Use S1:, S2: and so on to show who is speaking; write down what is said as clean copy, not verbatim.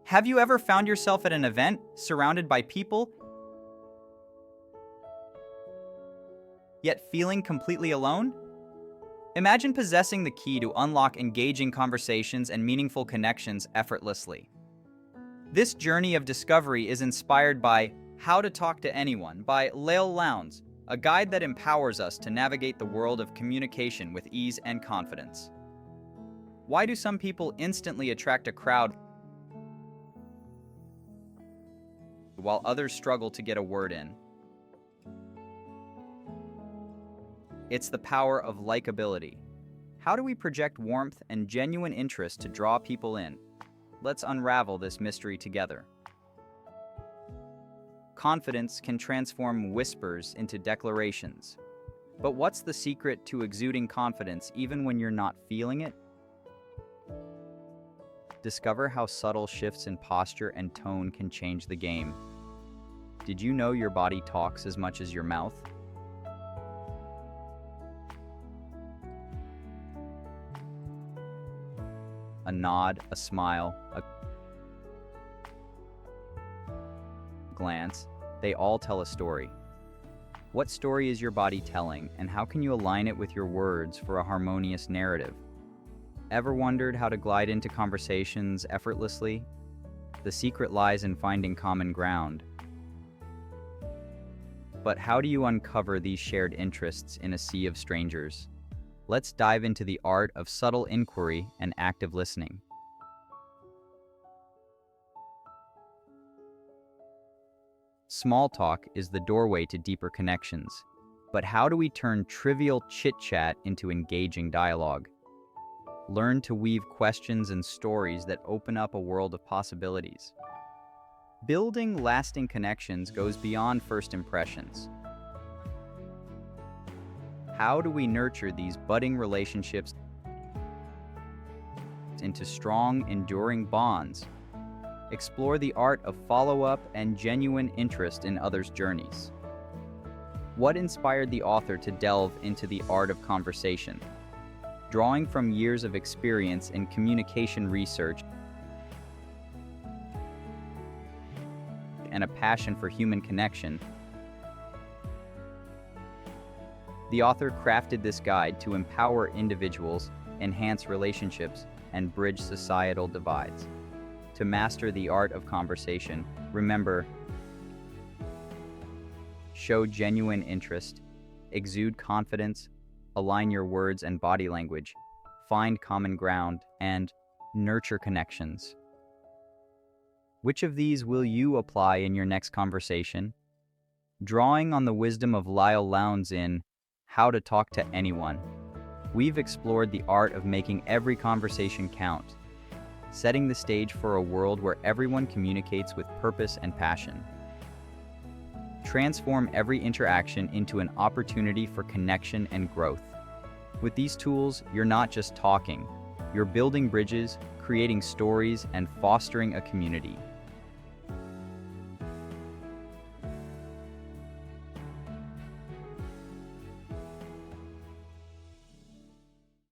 S1: Have you ever found yourself at an event surrounded by people, yet feeling completely alone? Imagine possessing the key to unlock engaging conversations and meaningful connections effortlessly. This journey of discovery is inspired by How to Talk to Anyone by Leil Lowndes, a guide that empowers us to navigate the world of communication with ease and confidence. Why do some people instantly attract a crowd while others struggle to get a word in? It's the power of likability. How do we project warmth and genuine interest to draw people in? Let's unravel this mystery together. Confidence can transform whispers into declarations. But what's the secret to exuding confidence even when you're not feeling it? Discover how subtle shifts in posture and tone can change the game. Did you know your body talks as much as your mouth? A nod, a smile, a glance, they all tell a story. What story is your body telling, and how can you align it with your words for a harmonious narrative? Ever wondered how to glide into conversations effortlessly? The secret lies in finding common ground. But how do you uncover these shared interests in a sea of strangers? Let's dive into the art of subtle inquiry and active listening. Small talk is the doorway to deeper connections. But how do we turn trivial chit-chat into engaging dialogue? Learn to weave questions and stories that open up a world of possibilities. Building lasting connections goes beyond first impressions. How do we nurture these budding relationships into strong, enduring bonds? Explore the art of follow-up and genuine interest in others' journeys. What inspired the author to delve into the art of conversation? Drawing from years of experience in communication research and a passion for human connection, the author crafted this guide to empower individuals, enhance relationships, and bridge societal divides. To master the art of conversation, remember, show genuine interest, exude confidence, align your words and body language, find common ground, and nurture connections. Which of these will you apply in your next conversation? Drawing on the wisdom of Leil Lowndes in How to Talk to Anyone, we've explored the art of making every conversation count, setting the stage for a world where everyone communicates with purpose and passion. Transform every interaction into an opportunity for connection and growth. With these tools, you're not just talking, you're building bridges, creating stories, and fostering a community.